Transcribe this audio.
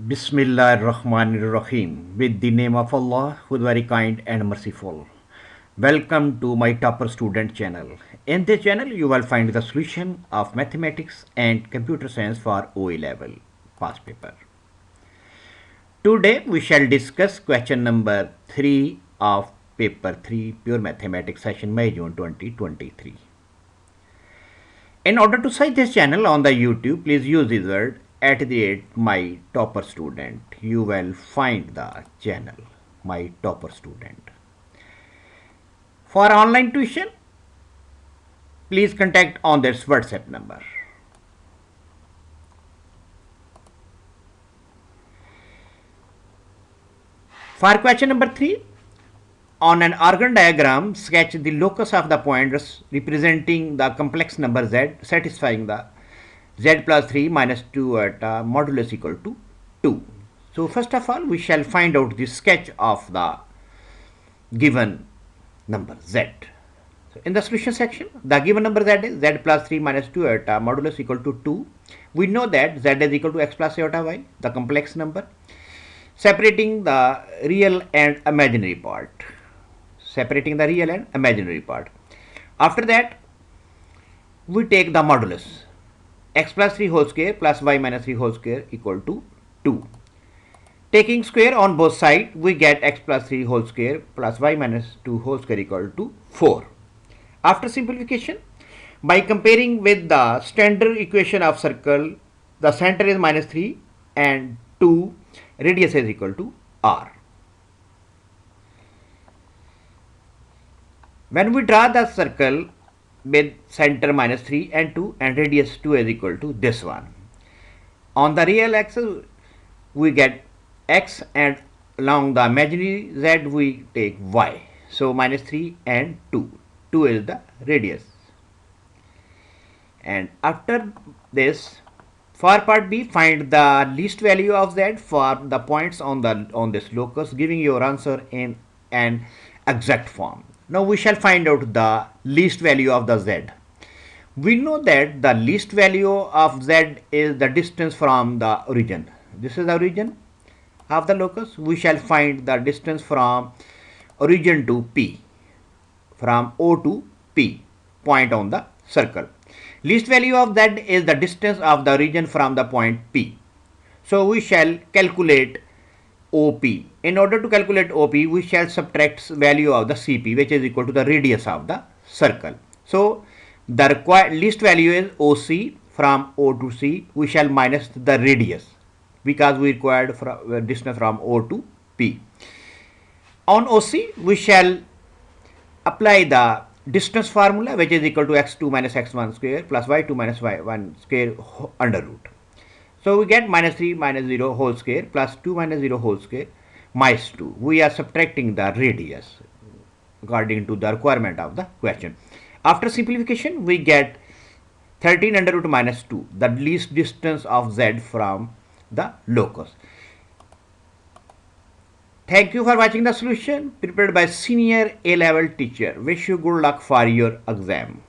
Bismillah ar-Rahman ar-Rahim. With the name of Allah, who is very kind and merciful. Welcome to my Topper Student channel. In this channel, you will find the solution of mathematics and computer science for OA level past paper. Today, we shall discuss question number 3 of paper 3 pure mathematics session May June 2023. In order to search this channel on the YouTube, please use the word @my topper student. You will find the channel my topper student. For online tuition, please contact on this WhatsApp number. For question number 3, on an organ diagram, sketch the locus of the points representing the complex number z satisfying the z plus 3 minus 2 at modulus equal to 2. So first of all, we shall find out the sketch of the given number z. So in the solution section, the given number z is z plus 3 minus 2 at modulus equal to 2. We know that z is equal to x plus iota y, the complex number, separating the real and imaginary part. After that, we take the modulus. X plus 3 whole square plus y minus 3 whole square equal to 2. Taking square on both sides, we get x plus 3 whole square plus y minus 2 whole square equal to 4. After simplification, by comparing with the standard equation of circle, the center is minus 3 and 2, radius is equal to r. When we draw the circle with center minus 3 and 2 and radius 2 is equal to this one. On the real axis, we get x, and along the imaginary z we take y. So minus 3 and 2. 2 is the radius. And after this, for part B, find the least value of z for the points on this locus, giving your answer in an exact form. Now we shall find out the least value of the z. We know that the least value of z is the distance from the origin. This is the origin of the locus. We shall find the distance from origin to P, from O to P, point on the circle. Least value of z is the distance of the origin from the point P. So we shall calculate OP. In order to calculate OP, we shall subtract value of the CP, which is equal to the radius of the circle. So the required least value is OC. From O to C, we shall minus the radius because we required distance from O to P. On OC, we shall apply the distance formula, which is equal to x2 minus x1 square plus y2 minus y1 square under root. So we get minus 3 minus 0 whole square plus 2 minus 0 whole square minus 2. We are subtracting the radius according to the requirement of the question. After simplification, we get 13 under root minus 2, the least distance of z from the locus. Thank you for watching the solution prepared by senior A-level teacher. Wish you good luck for your exam.